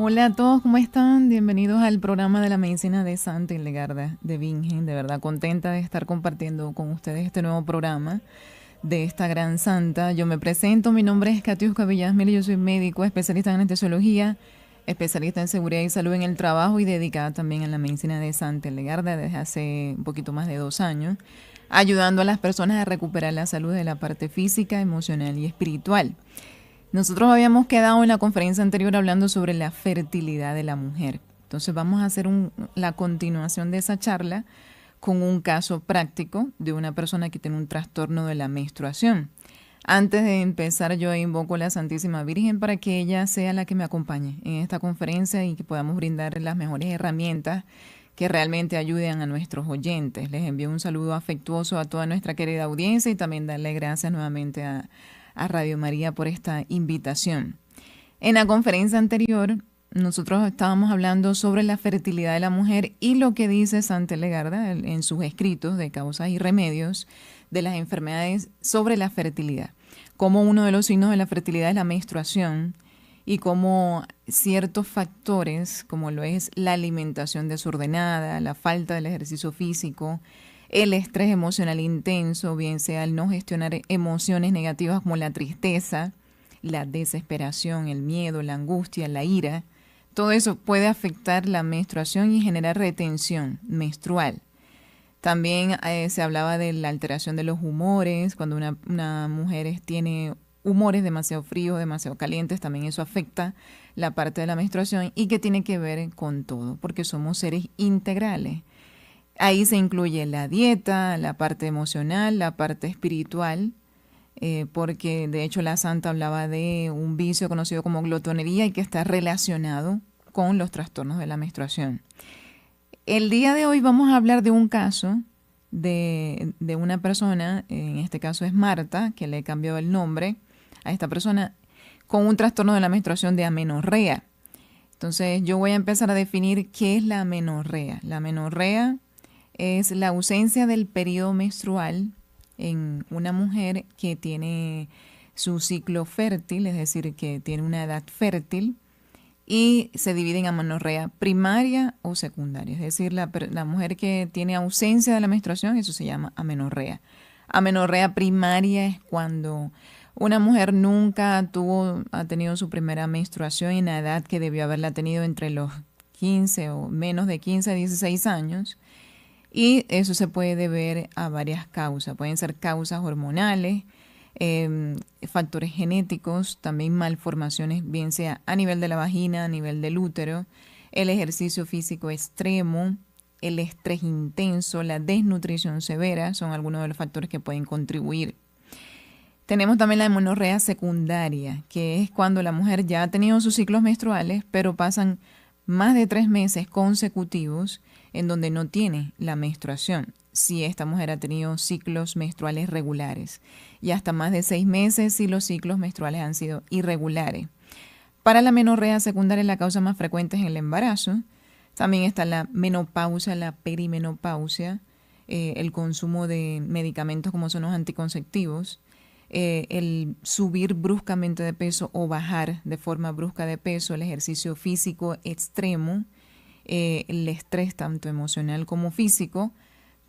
Hola a todos, ¿cómo están? Bienvenidos al programa de la medicina de Santa Hildegarda de Bingen. De verdad contenta de estar compartiendo con ustedes este nuevo programa de esta gran santa. Yo me presento, mi nombre es Katiuska Villasmil y yo soy médico, especialista en anestesiología, especialista en seguridad y salud en el trabajo y dedicada también a la medicina de Santa Hildegarda desde hace un poquito más de 2 años, ayudando a las personas a recuperar la salud de la parte física, emocional y espiritual. Nosotros habíamos quedado en la conferencia anterior hablando sobre la fertilidad de la mujer. Entonces vamos a hacer la continuación de esa charla con un caso práctico de una persona que tiene un trastorno de la menstruación. Antes de empezar, yo invoco a la Santísima Virgen para que ella sea la que me acompañe en esta conferencia y que podamos brindar las mejores herramientas que realmente ayuden a nuestros oyentes. Les envío un saludo afectuoso a toda nuestra querida audiencia y también darle gracias nuevamente a Radio María por esta invitación. En la conferencia anterior, nosotros estábamos hablando sobre la fertilidad de la mujer y lo que dice Santa Hildegarda en sus escritos de causas y remedios de las enfermedades sobre la fertilidad. Como uno de los signos de la fertilidad es la menstruación y como ciertos factores, como lo es la alimentación desordenada, la falta del ejercicio físico, el estrés emocional intenso, bien sea el no gestionar emociones negativas como la tristeza, la desesperación, el miedo, la angustia, la ira, todo eso puede afectar la menstruación y generar retención menstrual. También se hablaba de la alteración de los humores, cuando una mujer tiene humores demasiado fríos, demasiado calientes, también eso afecta la parte de la menstruación y que tiene que ver con todo, porque somos seres integrales. Ahí se incluye la dieta, la parte emocional, la parte espiritual, porque de hecho la santa hablaba de un vicio conocido como glotonería y que está relacionado con los trastornos de la menstruación. El día de hoy vamos a hablar de un caso de una persona, en este caso es Marta, que le cambió el nombre a esta persona, con un trastorno de la menstruación de amenorrea. Entonces yo voy a empezar a definir qué es la amenorrea. La amenorrea es la ausencia del periodo menstrual en una mujer que tiene su ciclo fértil, es decir, que tiene una edad fértil, y se divide en amenorrea primaria o secundaria, es decir, la mujer que tiene ausencia de la menstruación, eso se llama amenorrea. Amenorrea primaria es cuando una mujer nunca ha tenido su primera menstruación en la edad que debió haberla tenido entre los 15 o menos de 15 a 16 años. Y eso se puede deber a varias causas. Pueden ser causas hormonales, factores genéticos, también malformaciones, bien sea a nivel de la vagina, a nivel del útero, el ejercicio físico extremo, el estrés intenso, la desnutrición severa, son algunos de los factores que pueden contribuir. Tenemos también la amenorrea secundaria, que es cuando la mujer ya ha tenido sus ciclos menstruales, pero pasan más de 3 meses consecutivos en donde no tiene la menstruación, si esta mujer ha tenido ciclos menstruales regulares, y hasta más de 6 meses si los ciclos menstruales han sido irregulares. Para la amenorrea secundaria, la causa más frecuente es el embarazo. También está la menopausia, la perimenopausia, el consumo de medicamentos como son los anticonceptivos, el subir bruscamente de peso o bajar de forma brusca de peso, el ejercicio físico extremo, el estrés tanto emocional como físico.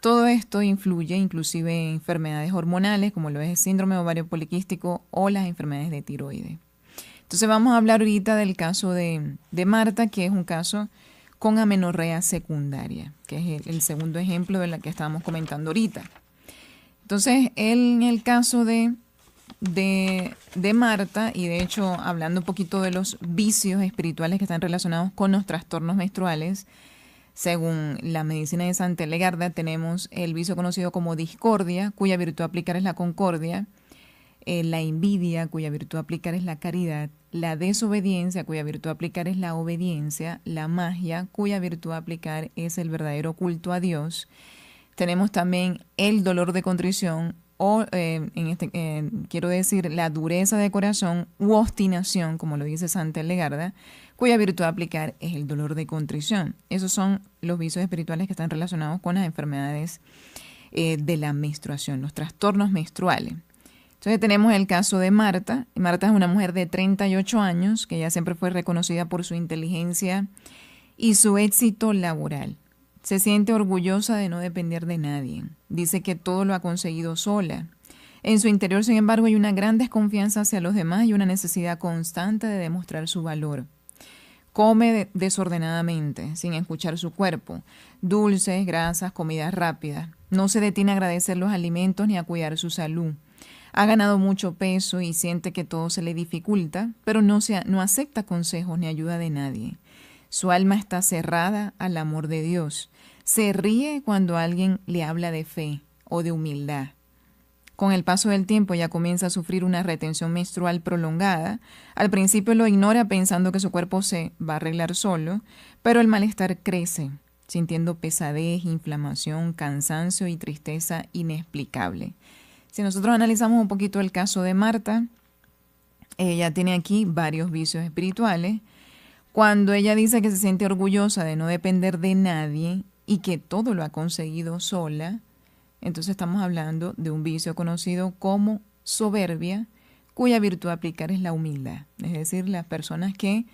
Todo esto influye inclusive en enfermedades hormonales como lo es el síndrome de ovario poliquístico o las enfermedades de tiroides. Entonces vamos a hablar ahorita del caso de Marta, que es un caso con amenorrea secundaria, que es el segundo ejemplo de la que estábamos comentando ahorita. Entonces, en el caso de Marta, y de hecho hablando un poquito de los vicios espirituales que están relacionados con los trastornos menstruales, según la medicina de Santa Hildegarda, tenemos el vicio conocido como discordia, cuya virtud aplicar es la concordia, la envidia, cuya virtud aplicar es la caridad, la desobediencia, cuya virtud aplicar es la obediencia, la magia, cuya virtud aplicar es el verdadero culto a Dios. Tenemos también el dolor de contrición, o quiero decir la dureza de corazón u obstinación, como lo dice Santa Hildegarda, cuya virtud a aplicar es el dolor de contrición. Esos son los vicios espirituales que están relacionados con las enfermedades de la menstruación, los trastornos menstruales. Entonces tenemos el caso de Marta. Marta es una mujer de 38 años, que ella siempre fue reconocida por su inteligencia y su éxito laboral. Se siente orgullosa de no depender de nadie. Dice que todo lo ha conseguido sola. En su interior, sin embargo, hay una gran desconfianza hacia los demás y una necesidad constante de demostrar su valor. Come desordenadamente, sin escuchar su cuerpo. Dulces, grasas, comidas rápidas. No se detiene a agradecer los alimentos ni a cuidar su salud. Ha ganado mucho peso y siente que todo se le dificulta, pero no acepta consejos ni ayuda de nadie. Su alma está cerrada al amor de Dios. Se ríe cuando alguien le habla de fe o de humildad. Con el paso del tiempo ella comienza a sufrir una retención menstrual prolongada. Al principio lo ignora pensando que su cuerpo se va a arreglar solo, pero el malestar crece, sintiendo pesadez, inflamación, cansancio y tristeza inexplicable. Si nosotros analizamos un poquito el caso de Marta, ella tiene aquí varios vicios espirituales. Cuando ella dice que se siente orgullosa de no depender de nadie y que todo lo ha conseguido sola, entonces estamos hablando de un vicio conocido como soberbia, cuya virtud a aplicar es la humildad. Es decir, las personas que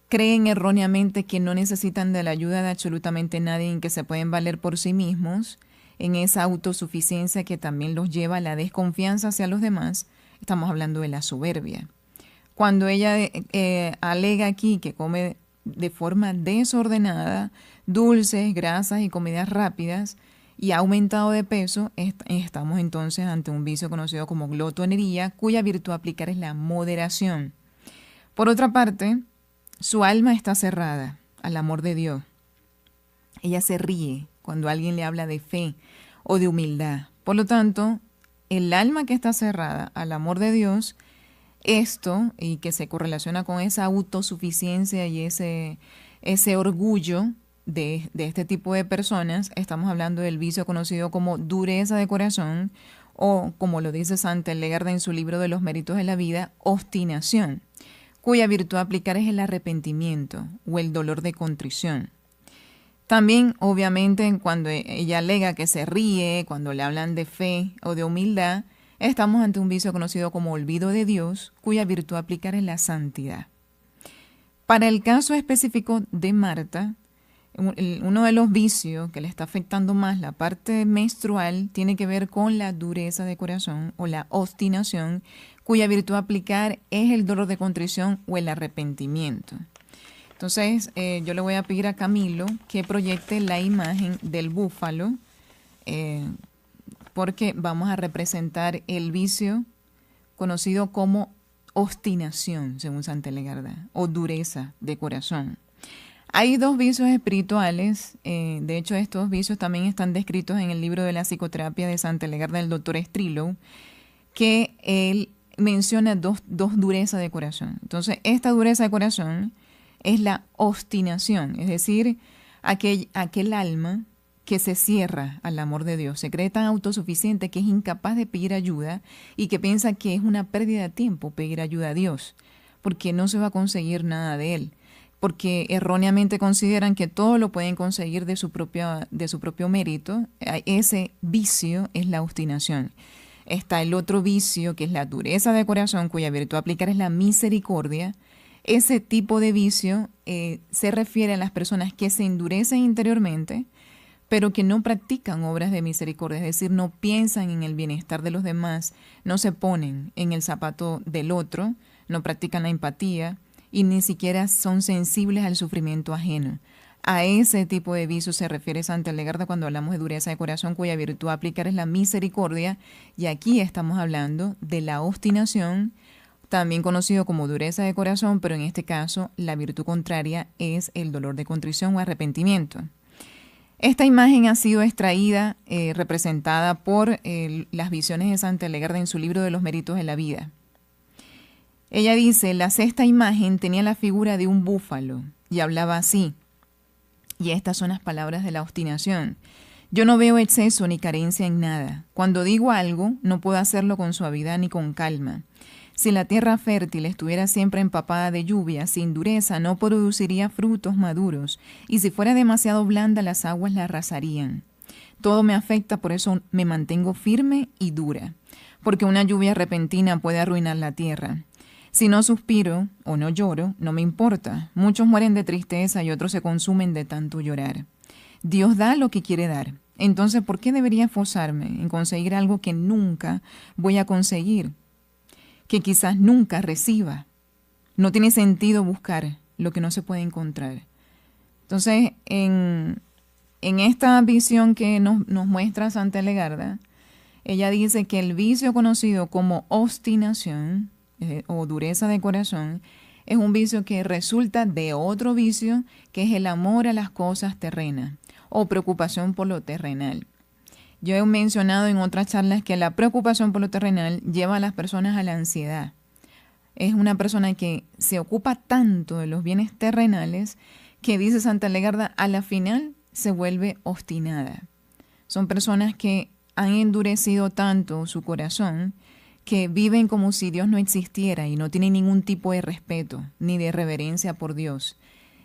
creen erróneamente que no necesitan de la ayuda de absolutamente nadie y que se pueden valer por sí mismos, en esa autosuficiencia que también los lleva a la desconfianza hacia los demás, estamos hablando de la soberbia. Cuando ella alega aquí que come de forma desordenada dulces, grasas y comidas rápidas y ha aumentado de peso, estamos entonces ante un vicio conocido como glotonería, cuya virtud a aplicar es la moderación. Por otra parte, su alma está cerrada al amor de Dios. Ella se ríe cuando alguien le habla de fe o de humildad. Por lo tanto, el alma que está cerrada al amor de Dios, esto, y que se correlaciona con esa autosuficiencia y ese orgullo de este tipo de personas, estamos hablando del vicio conocido como dureza de corazón o, como lo dice Santa Hildegarda en su libro de los méritos de la vida, obstinación, cuya virtud a aplicar es el arrepentimiento o el dolor de contrición. También, obviamente, cuando ella alega que se ríe, cuando le hablan de fe o de humildad, estamos ante un vicio conocido como olvido de Dios, cuya virtud a aplicar es la santidad. Para el caso específico de Marta, uno de los vicios que le está afectando más la parte menstrual tiene que ver con la dureza de corazón o la obstinación, cuya virtud a aplicar es el dolor de contrición o el arrepentimiento. Entonces, yo le voy a pedir a Camilo que proyecte la imagen del búfalo, porque vamos a representar el vicio conocido como obstinación, según Santa Hildegarda, o dureza de corazón. Hay dos vicios espirituales, de hecho estos vicios también están descritos en el libro de la psicoterapia de Santa Hildegarda del Dr. Strillo, que él menciona dos durezas de corazón. Entonces, esta dureza de corazón es la obstinación, es decir, aquel alma que se cierra al amor de Dios, se cree tan autosuficiente que es incapaz de pedir ayuda y que piensa que es una pérdida de tiempo pedir ayuda a Dios, porque no se va a conseguir nada de Él, porque erróneamente consideran que todo lo pueden conseguir de su propio mérito. Ese vicio es la obstinación. Está el otro vicio, que es la dureza de corazón, cuya virtud a aplicar es la misericordia. Ese tipo de vicio se refiere a las personas que se endurecen interiormente, pero que no practican obras de misericordia, es decir, no piensan en el bienestar de los demás, no se ponen en el zapato del otro, no practican la empatía y ni siquiera son sensibles al sufrimiento ajeno. A ese tipo de vicio se refiere Santa Hildegarda cuando hablamos de dureza de corazón, cuya virtud a aplicar es la misericordia, y aquí estamos hablando de la obstinación, también conocido como dureza de corazón, pero en este caso la virtud contraria es el dolor de contrición o arrepentimiento. Esta imagen ha sido extraída, representada por las visiones de Santa Hildegarda en su libro de los méritos de la vida. Ella dice, la sexta imagen tenía la figura de un búfalo y hablaba así. Y estas son las palabras de la obstinación. Yo no veo exceso ni carencia en nada. Cuando digo algo, no puedo hacerlo con suavidad ni con calma. Si la tierra fértil estuviera siempre empapada de lluvia, sin dureza, no produciría frutos maduros, y si fuera demasiado blanda, las aguas la arrasarían. Todo me afecta, por eso me mantengo firme y dura. porque una lluvia repentina puede arruinar la tierra. Si no suspiro o no lloro, no me importa. Muchos mueren de tristeza y otros se consumen de tanto llorar. Dios da lo que quiere dar. Entonces, ¿por qué debería esforzarme en conseguir algo que nunca voy a conseguir? Que quizás nunca reciba. No tiene sentido buscar lo que no se puede encontrar. Entonces, en esta visión que nos muestra Santa Legarda, ella dice que el vicio conocido como obstinación o dureza de corazón es un vicio que resulta de otro vicio, que es el amor a las cosas terrenas o preocupación por lo terrenal. Yo he mencionado en otras charlas que la preocupación por lo terrenal lleva a las personas a la ansiedad. Es una persona que se ocupa tanto de los bienes terrenales que, dice Santa Legarda, a la final se vuelve obstinada. Son personas que han endurecido tanto su corazón que viven como si Dios no existiera y no tienen ningún tipo de respeto ni de reverencia por Dios.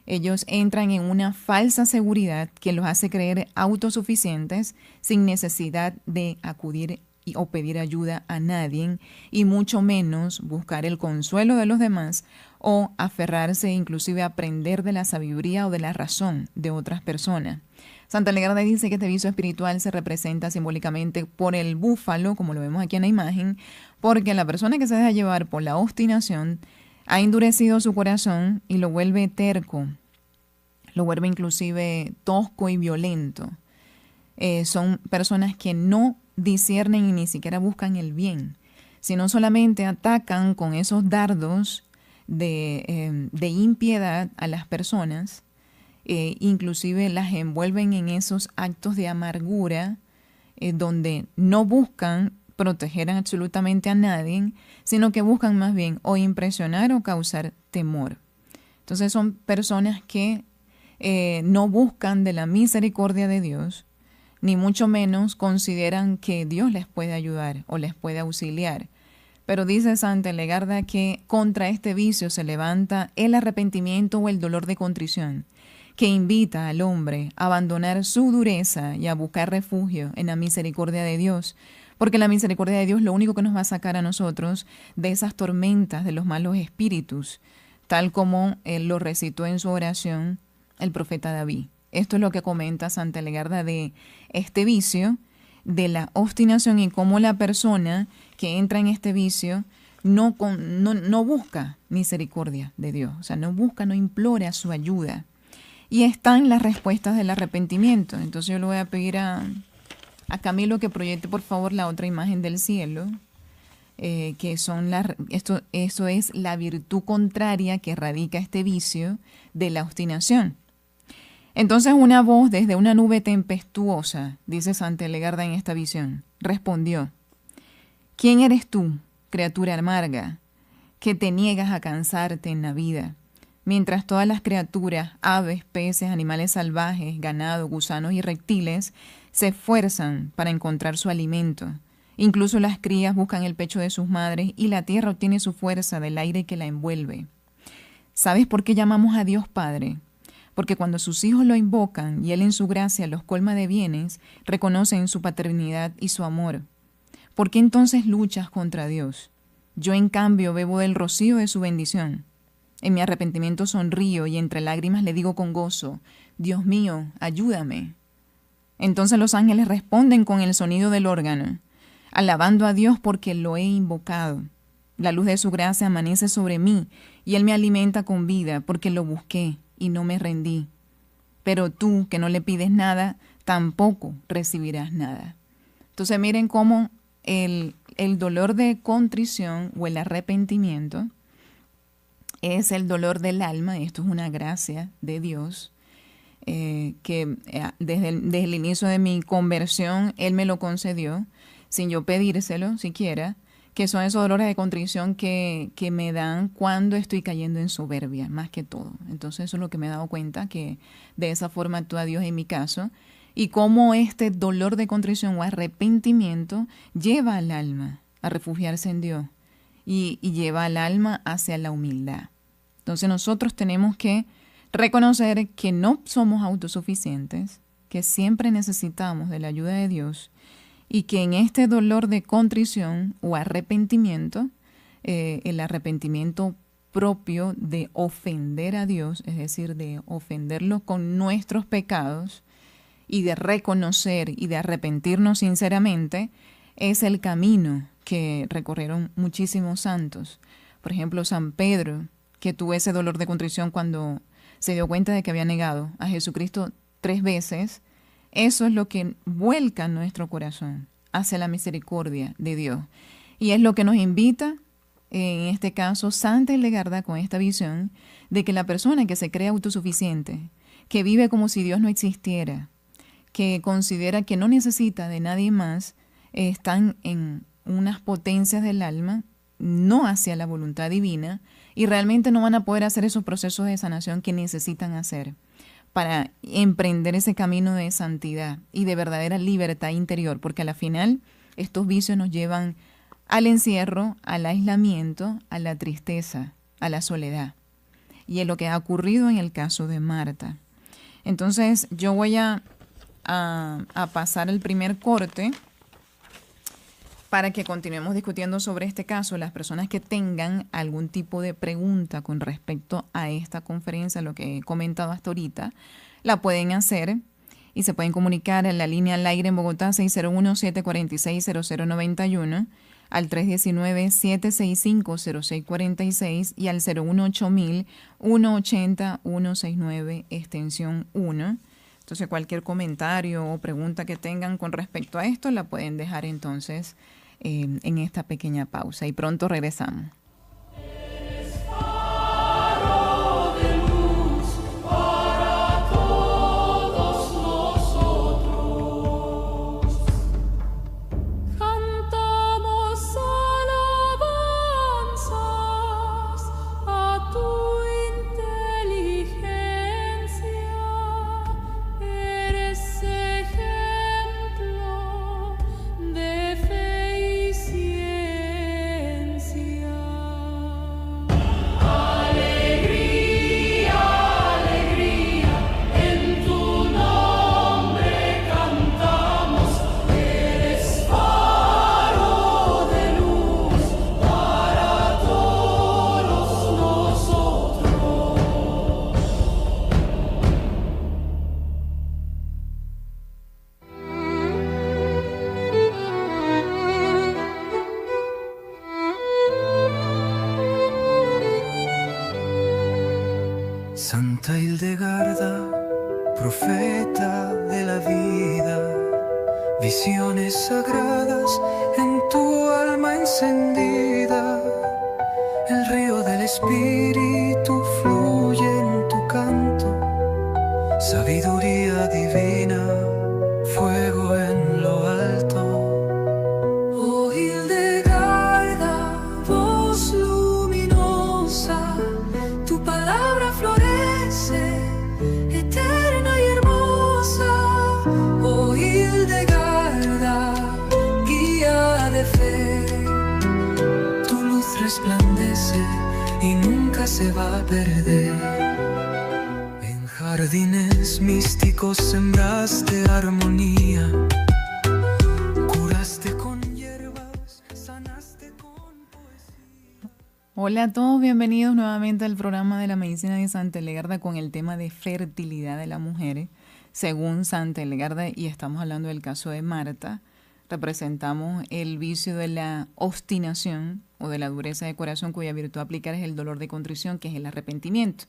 Ellos entran en una falsa seguridad que los hace creer autosuficientes sin necesidad de acudir o pedir ayuda a nadie, y mucho menos buscar el consuelo de los demás o aferrarse, inclusive a aprender de la sabiduría o de la razón de otras personas. Santa Legarda dice que este vicio espiritual se representa simbólicamente por el búfalo, como lo vemos aquí en la imagen, porque la persona que se deja llevar por la obstinación ha endurecido su corazón y lo vuelve terco, lo vuelve inclusive tosco y violento. Son personas que no disciernen y ni siquiera buscan el bien, sino solamente atacan con esos dardos de impiedad a las personas, inclusive las envuelven en esos actos de amargura, donde no buscan proteger absolutamente a nadie, sino que buscan más bien o impresionar o causar temor. Entonces son personas que no buscan de la misericordia de Dios, ni mucho menos consideran que Dios les puede ayudar o les puede auxiliar. Pero dice Santa Legarda que contra este vicio se levanta el arrepentimiento o el dolor de contrición, que invita al hombre a abandonar su dureza y a buscar refugio en la misericordia de Dios, porque la misericordia de Dios lo único que nos va a sacar a nosotros de esas tormentas de los malos espíritus, tal como él lo recitó en su oración el profeta David. Esto es lo que comenta Santa Legarda de este vicio, de la obstinación, y cómo la persona que entra en este vicio no busca misericordia de Dios, o sea, no busca, no implora su ayuda. Y están las respuestas del arrepentimiento. Entonces yo le voy a pedir a Camilo que proyecte por favor la otra imagen del cielo, que son eso es la virtud contraria que radica este vicio de la obstinación. Entonces una voz desde una nube tempestuosa, dice Santa Legarda en esta visión, respondió: ¿Quién eres tú, criatura amarga, que te niegas a cansarte en la vida, mientras todas las criaturas, aves, peces, animales salvajes, ganado, gusanos y reptiles, se esfuerzan para encontrar su alimento? Incluso las crías buscan el pecho de sus madres y la tierra obtiene su fuerza del aire que la envuelve. ¿Sabes por qué llamamos a Dios Padre? Porque cuando sus hijos lo invocan y Él en su gracia los colma de bienes, reconocen su paternidad y su amor. ¿Por qué entonces luchas contra Dios? Yo, en cambio, bebo del rocío de su bendición. En mi arrepentimiento sonrío y entre lágrimas le digo con gozo: Dios mío, ayúdame. Entonces los ángeles responden con el sonido del órgano, alabando a Dios porque lo he invocado. La luz de su gracia amanece sobre mí y Él me alimenta con vida porque lo busqué y no me rendí. Pero tú, que no le pides nada, tampoco recibirás nada. Entonces miren cómo el dolor de contrición o el arrepentimiento es el dolor del alma, y esto es una gracia de Dios, que desde el inicio de mi conversión Él me lo concedió, sin yo pedírselo siquiera, que son esos dolores de contrición que me dan cuando estoy cayendo en soberbia, más que todo. Entonces eso es lo que me he dado cuenta, que de esa forma actúa Dios en mi caso, y cómo este dolor de contrición o arrepentimiento lleva al alma a refugiarse en Dios y lleva al alma hacia la humildad. Entonces nosotros tenemos que reconocer que no somos autosuficientes, que siempre necesitamos de la ayuda de Dios, y que en este dolor de contrición o arrepentimiento, el arrepentimiento propio de ofender a Dios, es decir, de ofenderlo con nuestros pecados y de reconocer y de arrepentirnos sinceramente, es el camino que recorrieron muchísimos santos. Por ejemplo, San Pedro, que tuvo ese dolor de contrición cuando se dio cuenta de que había negado a Jesucristo 3 veces. Eso es lo que vuelca nuestro corazón hacia la misericordia de Dios. Y es lo que nos invita, en este caso, Santa Hildegarda, con esta visión de que la persona que se cree autosuficiente, que vive como si Dios no existiera, que considera que no necesita de nadie más, están en unas potencias del alma, no hacia la voluntad divina, y realmente no van a poder hacer esos procesos de sanación que necesitan hacer para emprender ese camino de santidad y de verdadera libertad interior, porque a la final estos vicios nos llevan al encierro, al aislamiento, a la tristeza, a la soledad. Y es lo que ha ocurrido en el caso de Marta. Entonces yo voy a pasar el primer corte para que continuemos discutiendo sobre este caso. Las personas que tengan algún tipo de pregunta con respecto a esta conferencia, lo que he comentado hasta ahorita, la pueden hacer y se pueden comunicar en la línea al aire en Bogotá 601-746-0091, al 319-765-0646 y al 018-180-169, extensión 1. Entonces cualquier comentario o pregunta que tengan con respecto a esto la pueden dejar entonces en esta pequeña pausa y pronto regresamos. Santa Hildegarda, profeta de la vida, visiones sagradas en tu alma encendida. El río del Espíritu fluye en tu canto, sabiduría divina, fuego en lo alto. Oh Hildegarda, voz luminosa, tu palabra florece, eterna y hermosa. Oh Hildegarda, guía de fe, tu luz resplandece y nunca se va a perder. En jardines místicos sembraste armonía, curaste con hierbas, sanaste con poesía. Hola a todos, bienvenidos nuevamente al programa de la medicina de Santa Hildegarda con el tema de fertilidad de la mujer, según Santa Hildegarda, y estamos hablando del caso de Marta. Representamos el vicio de la obstinación o de la dureza de corazón, cuya virtud aplicar es el dolor de contrición, que es el arrepentimiento.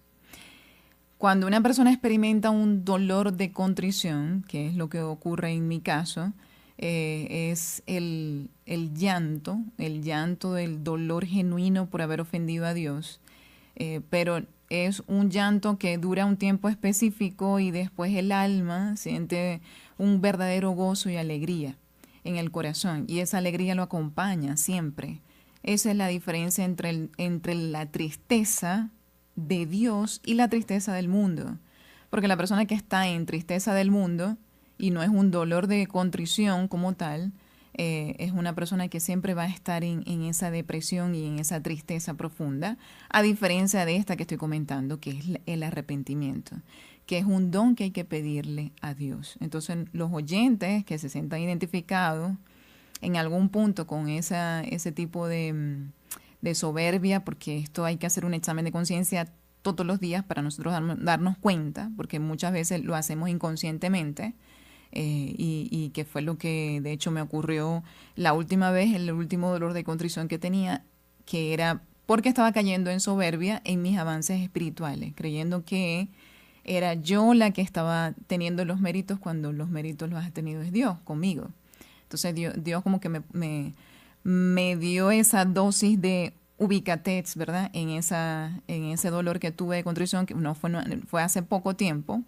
Cuando una persona experimenta un dolor de contrición, que es lo que ocurre en mi caso, es el llanto del dolor genuino por haber ofendido a Dios, pero es un llanto que dura un tiempo específico y después el alma siente un verdadero gozo y alegría en el corazón, y esa alegría lo acompaña siempre. Esa es la diferencia entre la tristeza de Dios y la tristeza del mundo, porque la persona que está en tristeza del mundo y no es un dolor de contrición como tal, es una persona que siempre va a estar en esa depresión y en esa tristeza profunda, a diferencia de esta que estoy comentando, que es el arrepentimiento, que es un don que hay que pedirle a Dios. Entonces, los oyentes que se sientan identificados en algún punto con ese tipo de soberbia, porque esto hay que hacer un examen de conciencia todos los días para nosotros darnos cuenta, porque muchas veces lo hacemos inconscientemente, y que fue lo que de hecho me ocurrió la última vez, el último dolor de contrición que tenía, que era porque estaba cayendo en soberbia en mis avances espirituales, creyendo que era yo la que estaba teniendo los méritos cuando los méritos los ha tenido es Dios conmigo. Entonces Dios como que me dio esa dosis de ubicatez, ¿verdad? En ese dolor que tuve de contrición, que fue hace poco tiempo.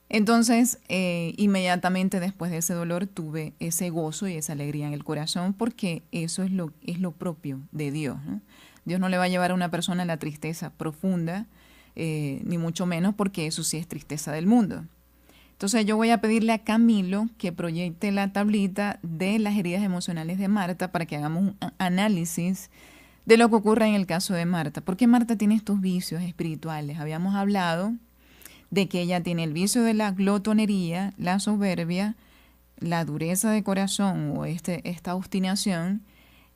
Entonces, inmediatamente después de ese dolor tuve ese gozo y esa alegría en el corazón, porque eso es lo propio de Dios, ¿no? Dios no le va a llevar a una persona a la tristeza profunda, ni mucho menos, porque eso sí es tristeza del mundo. Entonces yo voy a pedirle a Camilo que proyecte la tablita de las heridas emocionales de Marta para que hagamos un análisis de lo que ocurre en el caso de Marta. ¿Por qué Marta tiene estos vicios espirituales? Habíamos hablado de que ella tiene el vicio de la glotonería, la soberbia, la dureza de corazón o esta obstinación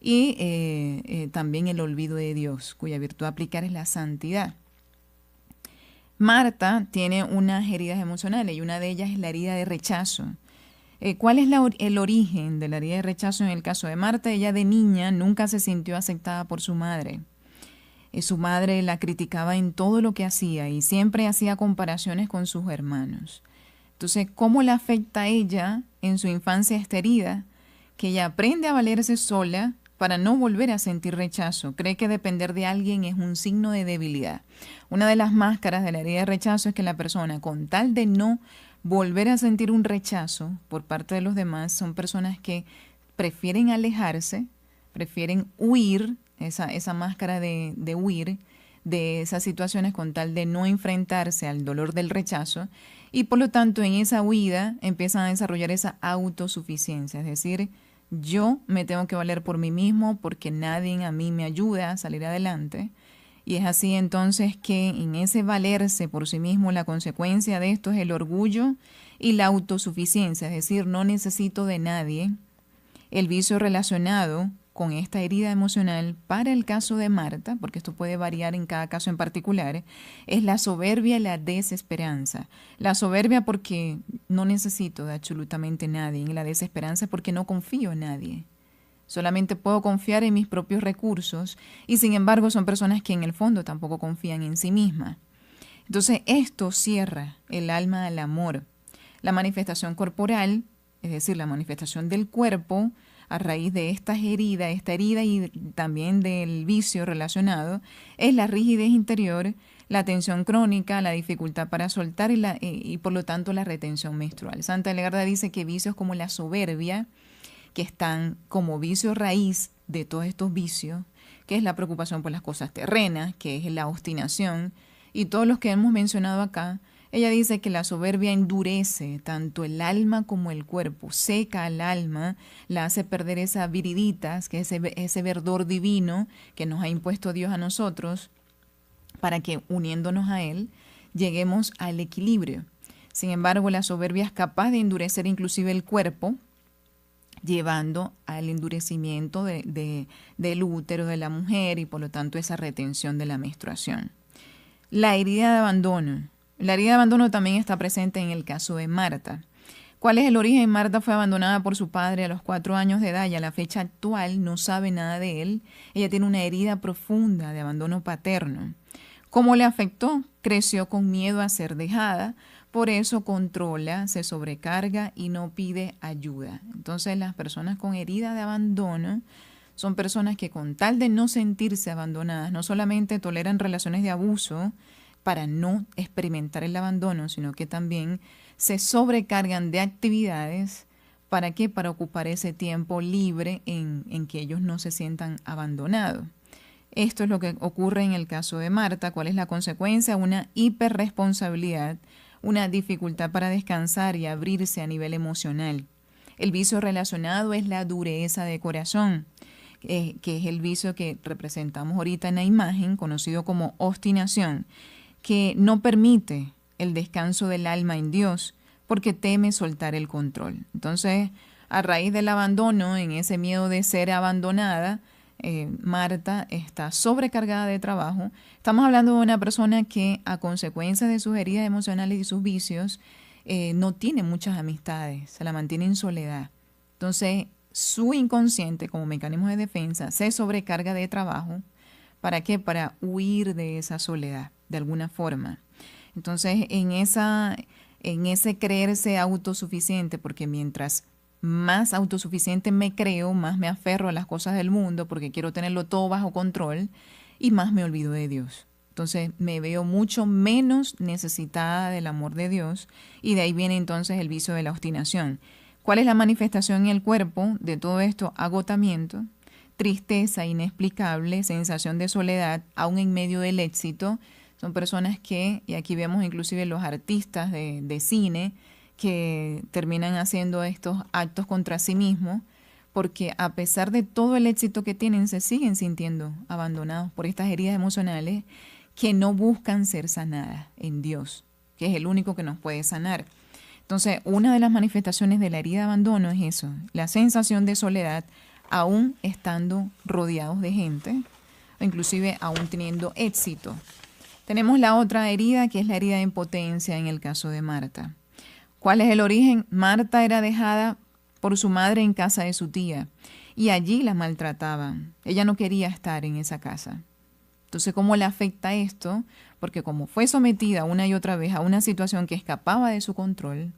y también el olvido de Dios, cuya virtud a aplicar es la santidad. Marta tiene unas heridas emocionales y una de ellas es la herida de rechazo. ¿Cuál es el origen de la herida de rechazo en el caso de Marta? Ella de niña nunca se sintió aceptada por su madre. Su madre la criticaba en todo lo que hacía y siempre hacía comparaciones con sus hermanos. Entonces, ¿cómo le afecta a ella en su infancia esta herida? Que ella aprende a valerse sola para no volver a sentir rechazo. Cree que depender de alguien es un signo de debilidad. Una de las máscaras de la herida de rechazo es que la persona, con tal de no volver a sentir un rechazo por parte de los demás, son personas que prefieren alejarse, prefieren huir, esa máscara de huir de esas situaciones con tal de no enfrentarse al dolor del rechazo, y por lo tanto en esa huida empiezan a desarrollar esa autosuficiencia, es decir, yo me tengo que valer por mí mismo porque nadie a mí me ayuda a salir adelante. Y es así entonces que en ese valerse por sí mismo, la consecuencia de esto es el orgullo y la autosuficiencia, es decir, no necesito de nadie. El vicio relacionado con esta herida emocional para el caso de Marta, porque esto puede variar en cada caso en particular, es la soberbia y la desesperanza. La soberbia porque no necesito de absolutamente nadie, y la desesperanza porque no confío en nadie. Solamente puedo confiar en mis propios recursos y sin embargo son personas que en el fondo tampoco confían en sí mismas. Entonces esto cierra el alma al amor. La manifestación corporal, es decir, la manifestación del cuerpo, a raíz de esta herida y también del vicio relacionado, es la rigidez interior, la tensión crónica, la dificultad para soltar y por lo tanto la retención menstrual. Santa Hildegarda dice que vicios como la soberbia, que están como vicio raíz de todos estos vicios, que es la preocupación por las cosas terrenas, que es la obstinación, y todos los que hemos mencionado acá, ella dice que la soberbia endurece tanto el alma como el cuerpo, seca al alma, la hace perder esa viriditas, que es ese verdor divino que nos ha impuesto Dios a nosotros, para que uniéndonos a Él lleguemos al equilibrio. Sin embargo, la soberbia es capaz de endurecer inclusive el cuerpo, llevando al endurecimiento del útero de la mujer y por lo tanto esa retención de la menstruación. La herida de abandono. La herida de abandono también está presente en el caso de Marta. ¿Cuál es el origen? Marta fue abandonada por su padre a los 4 años de edad y a la fecha actual no sabe nada de él. Ella tiene una herida profunda de abandono paterno. ¿Cómo le afectó? Creció con miedo a ser dejada, por eso controla, se sobrecarga y no pide ayuda. Entonces las personas con herida de abandono son personas que con tal de no sentirse abandonadas, no solamente toleran relaciones de abuso para no experimentar el abandono, sino que también se sobrecargan de actividades. ¿Para qué? Para ocupar ese tiempo libre en que ellos no se sientan abandonados. Esto es lo que ocurre en el caso de Marta. ¿Cuál es la consecuencia? Una hiperresponsabilidad, una dificultad para descansar y abrirse a nivel emocional. El vicio relacionado es la dureza de corazón, que es el vicio que representamos ahorita en la imagen, conocido como obstinación, que no permite el descanso del alma en Dios porque teme soltar el control. Entonces, A raíz del abandono, en ese miedo de ser abandonada, Marta está sobrecargada de trabajo. Estamos hablando de una persona que, a consecuencia de sus heridas emocionales y sus vicios, no tiene muchas amistades, se la mantiene en soledad. Entonces, su inconsciente, como mecanismo de defensa, se sobrecarga de trabajo. ¿Para qué? Para huir de esa soledad, de alguna forma. Entonces, en ese creerse autosuficiente, porque mientras más autosuficiente me creo, más me aferro a las cosas del mundo, porque quiero tenerlo todo bajo control, y más me olvido de Dios. Entonces, me veo mucho menos necesitada del amor de Dios, y de ahí viene entonces el vicio de la obstinación. ¿Cuál es la manifestación en el cuerpo de todo esto? Agotamiento, tristeza inexplicable, sensación de soledad, aún en medio del éxito. Son personas que, y aquí vemos inclusive los artistas de cine, que terminan haciendo estos actos contra sí mismos, porque a pesar de todo el éxito que tienen, se siguen sintiendo abandonados por estas heridas emocionales que no buscan ser sanadas en Dios, que es el único que nos puede sanar. Entonces, una de las manifestaciones de la herida de abandono es eso, la sensación de soledad, aún estando rodeados de gente, o inclusive aún teniendo éxito. Tenemos la otra herida, que es la herida de impotencia en el caso de Marta. ¿Cuál es el origen? Marta era dejada por su madre en casa de su tía y allí la maltrataban. Ella no quería estar en esa casa. Entonces, ¿cómo le afecta esto? Porque como fue sometida una y otra vez a una situación que escapaba de su control,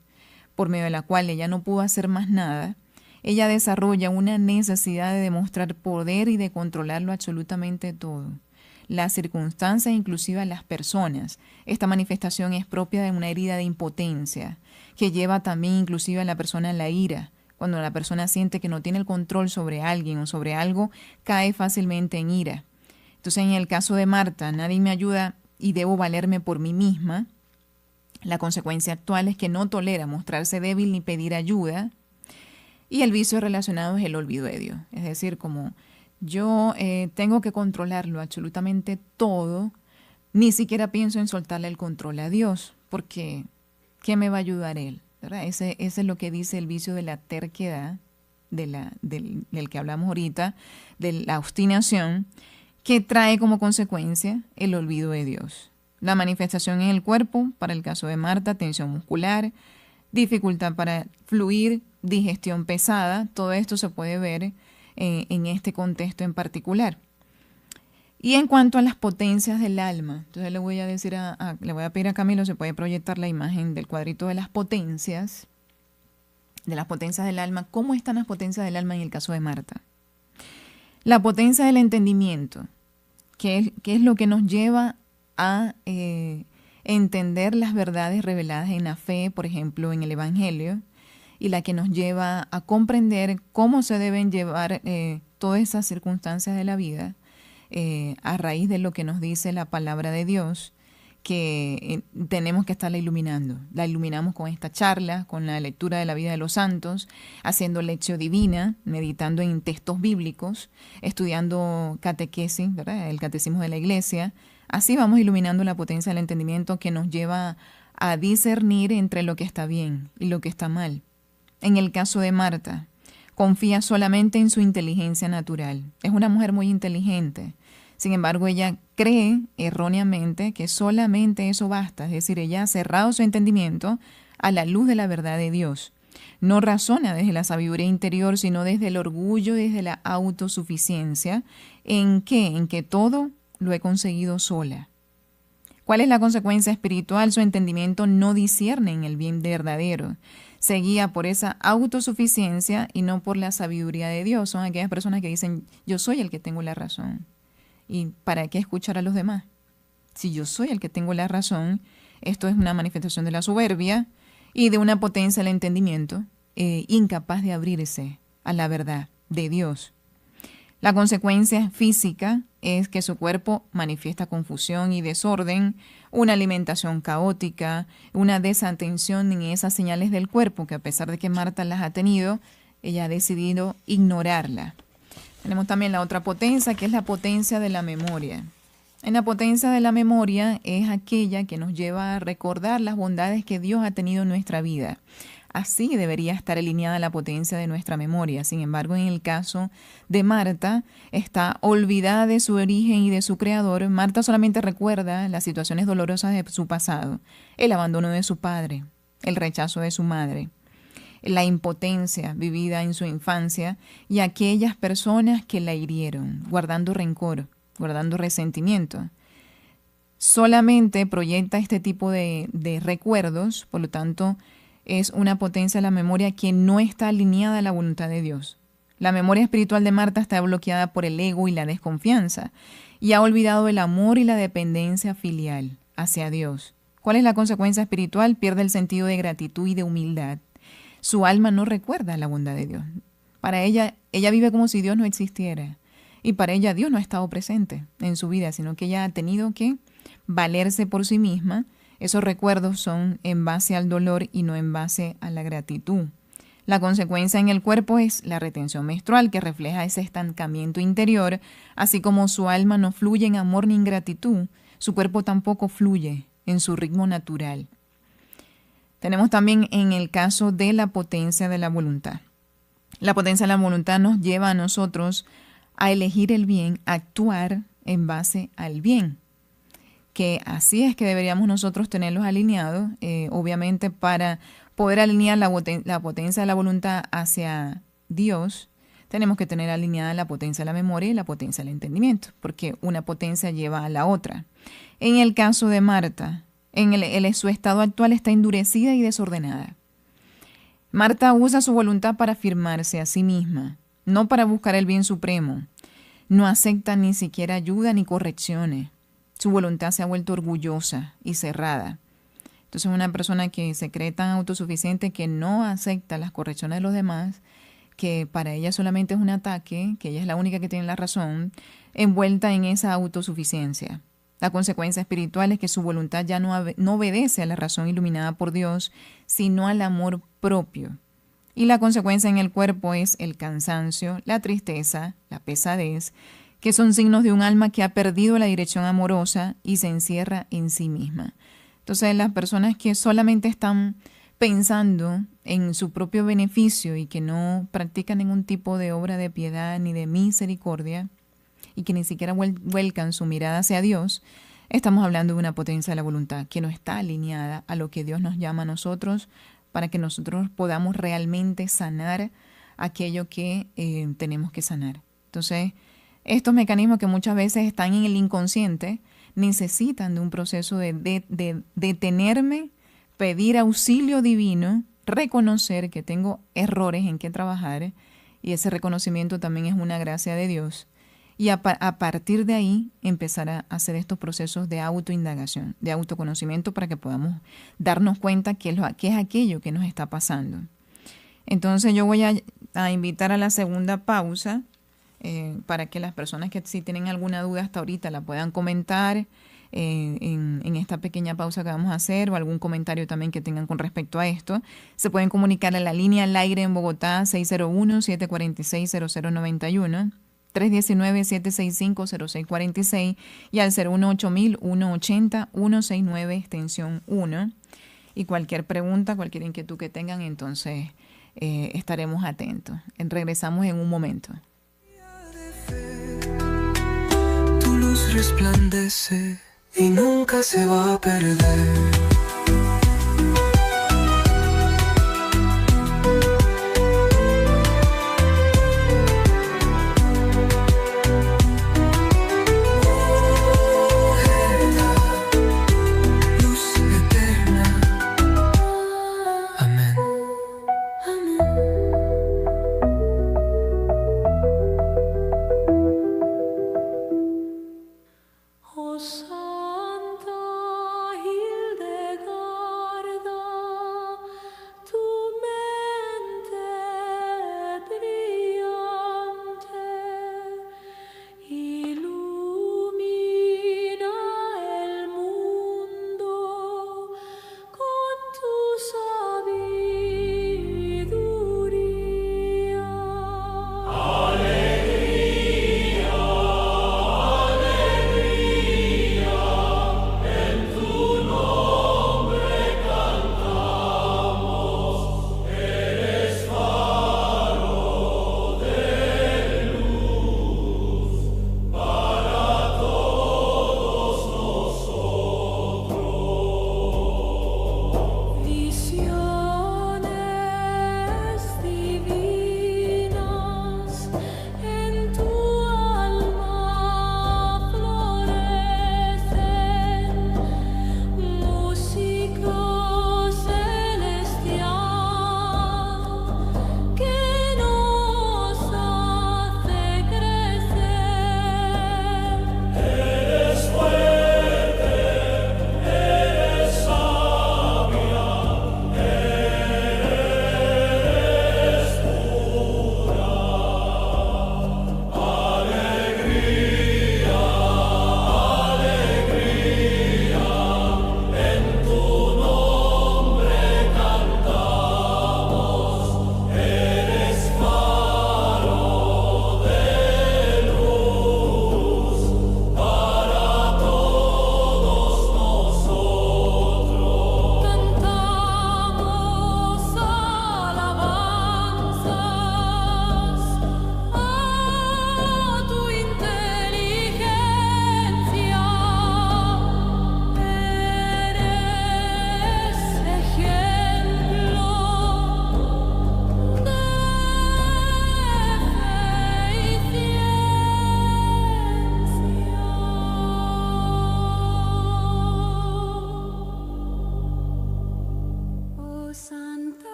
por medio de la cual ella no pudo hacer más nada, ella desarrolla una necesidad de demostrar poder y de controlarlo absolutamente todo. Las circunstancias, inclusive a las personas. Esta manifestación es propia de una herida de impotencia, que lleva también inclusive a la persona a la ira. Cuando la persona siente que no tiene el control sobre alguien o sobre algo, cae fácilmente en ira. Entonces, en el caso de Marta, nadie me ayuda y debo valerme por mí misma. La consecuencia actual es que no tolera mostrarse débil ni pedir ayuda. Y el vicio relacionado es el olvido de Dios. Es decir, como yo tengo que controlarlo absolutamente todo, ni siquiera pienso en soltarle el control a Dios, porque ¿qué me va a ayudar Él? ¿Verdad? Ese es lo que dice el vicio de la terquedad, del que hablamos ahorita, de la obstinación, que trae como consecuencia el olvido de Dios. La manifestación en el cuerpo, para el caso de Marta, tensión muscular, dificultad para fluir, digestión pesada, todo esto se puede ver en este contexto en particular. Y en cuanto a las potencias del alma, entonces le voy a pedir a Camilo, se puede proyectar la imagen del cuadrito de las potencias del alma. ¿Cómo están las potencias del alma en el caso de Marta? La potencia del entendimiento, que es lo que nos lleva a entender las verdades reveladas en la fe, por ejemplo, en el Evangelio, y la que nos lleva a comprender cómo se deben llevar todas esas circunstancias de la vida a raíz de lo que nos dice la palabra de Dios, que tenemos que estarla iluminando. La iluminamos con esta charla, con la lectura de la vida de los santos, haciendo lección divina, meditando en textos bíblicos, estudiando catequesis, ¿verdad? El catecismo de la iglesia. Así vamos iluminando la potencia del entendimiento que nos lleva a discernir entre lo que está bien y lo que está mal. En el caso de Marta, confía solamente en su inteligencia natural. Es una mujer muy inteligente. Sin embargo, ella cree erróneamente que solamente eso basta. Es decir, ella ha cerrado su entendimiento a la luz de la verdad de Dios. No razona desde la sabiduría interior, sino desde el orgullo y desde la autosuficiencia. ¿En qué? En que todo lo he conseguido sola. ¿Cuál es la consecuencia espiritual? Su entendimiento no discierne en el bien verdadero. Se guía por esa autosuficiencia y no por la sabiduría de Dios. Son aquellas personas que dicen, yo soy el que tengo la razón. ¿Y para qué escuchar a los demás? Si yo soy el que tengo la razón, esto es una manifestación de la soberbia y de una potencia del entendimiento incapaz de abrirse a la verdad de Dios. La consecuencia física es que su cuerpo manifiesta confusión y desorden, una alimentación caótica, una desatención en esas señales del cuerpo que a pesar de que Marta las ha tenido, ella ha decidido ignorarla. Tenemos también la otra potencia, que es la potencia de la memoria. En la potencia de la memoria es aquella que nos lleva a recordar las bondades que Dios ha tenido en nuestra vida, Así debería estar alineada la potencia de nuestra memoria. Sin embargo, en el caso de Marta, está olvidada de su origen y de su creador. Marta solamente recuerda las situaciones dolorosas de su pasado, el abandono de su padre, el rechazo de su madre, la impotencia vivida en su infancia y aquellas personas que la hirieron, guardando rencor, guardando resentimiento. Solamente proyecta este tipo de recuerdos, por lo tanto, es una potencia de la memoria que no está alineada a la voluntad de Dios. La memoria espiritual de Marta está bloqueada por el ego y la desconfianza y ha olvidado el amor y la dependencia filial hacia Dios. ¿Cuál es la consecuencia espiritual? Pierde el sentido de gratitud y de humildad. Su alma no recuerda la bondad de Dios. Para ella vive como si Dios no existiera. Y para ella Dios no ha estado presente en su vida, sino que ella ha tenido que valerse por sí misma. Esos recuerdos son en base al dolor y no en base a la gratitud. La consecuencia en el cuerpo es la retención menstrual, que refleja ese estancamiento interior. Así como su alma no fluye en amor ni en gratitud, su cuerpo tampoco fluye en su ritmo natural. Tenemos también en el caso de la potencia de la voluntad. La potencia de la voluntad nos lleva a nosotros a elegir el bien, a actuar en base al bien. Que así es que deberíamos nosotros tenerlos alineados, obviamente para poder alinear la potencia de la voluntad hacia Dios, tenemos que tener alineada la potencia de la memoria y la potencia del entendimiento, porque una potencia lleva a la otra. En el caso de Marta, su estado actual está endurecida y desordenada. Marta usa su voluntad para afirmarse a sí misma, no para buscar el bien supremo. No acepta ni siquiera ayuda ni correcciones. Su voluntad se ha vuelto orgullosa y cerrada. Entonces, una persona que se cree tan autosuficiente que no acepta las correcciones de los demás, que para ella solamente es un ataque, que ella es la única que tiene la razón, envuelta en esa autosuficiencia. La consecuencia espiritual es que su voluntad ya no obedece a la razón iluminada por Dios, sino al amor propio. Y la consecuencia en el cuerpo es el cansancio, la tristeza, la pesadez, que son signos de un alma que ha perdido la dirección amorosa y se encierra en sí misma. Entonces, las personas que solamente están pensando en su propio beneficio y que no practican ningún tipo de obra de piedad ni de misericordia y que ni siquiera vuelcan su mirada hacia Dios, estamos hablando de una potencia de la voluntad que no está alineada a lo que Dios nos llama a nosotros para que nosotros podamos realmente sanar aquello que tenemos que sanar. Entonces, estos mecanismos que muchas veces están en el inconsciente necesitan de un proceso de detenerme, pedir auxilio divino, reconocer que tengo errores en que trabajar, y ese reconocimiento también es una gracia de Dios. Y a partir de ahí empezar a hacer estos procesos de autoindagación, de autoconocimiento, para que podamos darnos cuenta qué es aquello que nos está pasando. Entonces yo voy a invitar a la segunda pausa para que las personas que si tienen alguna duda hasta ahorita la puedan comentar en esta pequeña pausa que vamos a hacer, o algún comentario también que tengan con respecto a esto. Se pueden comunicar a la línea al aire en Bogotá 601-746-0091. 319-765-0646 y al 018-180-169 extensión 1. Y cualquier pregunta, cualquier inquietud que tengan, entonces estaremos atentos. Regresamos en un momento. Tu luz resplandece y nunca se va a perder.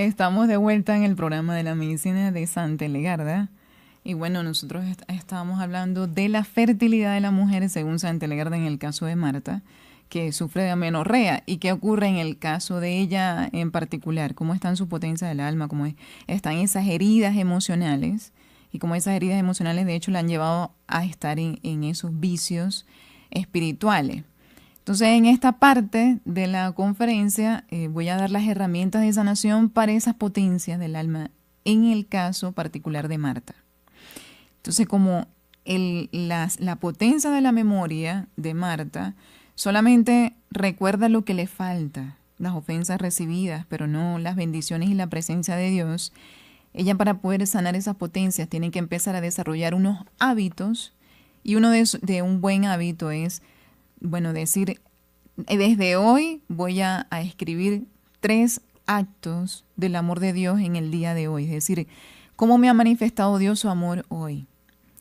Estamos de vuelta en el programa de la medicina de Santa Legarda. Y bueno, nosotros estábamos hablando de la fertilidad de la mujer según Santa Legarda en el caso de Marta, que sufre de amenorrea. ¿Y qué ocurre en el caso de ella en particular? ¿Cómo está en su potencia del alma? ¿Cómo están esas heridas emocionales? Y cómo esas heridas emocionales de hecho la han llevado a estar en esos vicios espirituales. Entonces, en esta parte de la conferencia voy a dar las herramientas de sanación para esas potencias del alma en el caso particular de Marta. Entonces, como la potencia de la memoria de Marta solamente recuerda lo que le falta, las ofensas recibidas, pero no las bendiciones y la presencia de Dios, ella para poder sanar esas potencias tiene que empezar a desarrollar unos hábitos, y uno de un buen hábito es, bueno, decir, desde hoy voy a escribir 3 actos del amor de Dios en el día de hoy. Es decir, ¿cómo me ha manifestado Dios su amor hoy?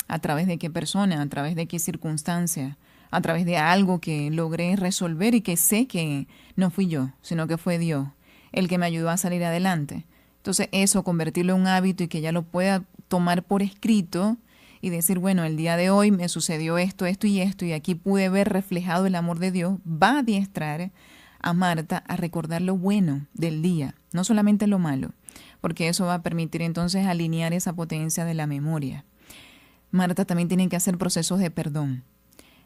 ¿A través de qué persona? ¿A través de qué circunstancia? ¿A través de algo que logré resolver y que sé que no fui yo, sino que fue Dios el que me ayudó a salir adelante? Entonces eso, convertirlo en un hábito y que ella lo pueda tomar por escrito y decir, bueno, el día de hoy me sucedió esto, esto y esto, y aquí pude ver reflejado el amor de Dios, va a adiestrar a Marta a recordar lo bueno del día, no solamente lo malo, porque eso va a permitir entonces alinear esa potencia de la memoria. Marta también tiene que hacer procesos de perdón.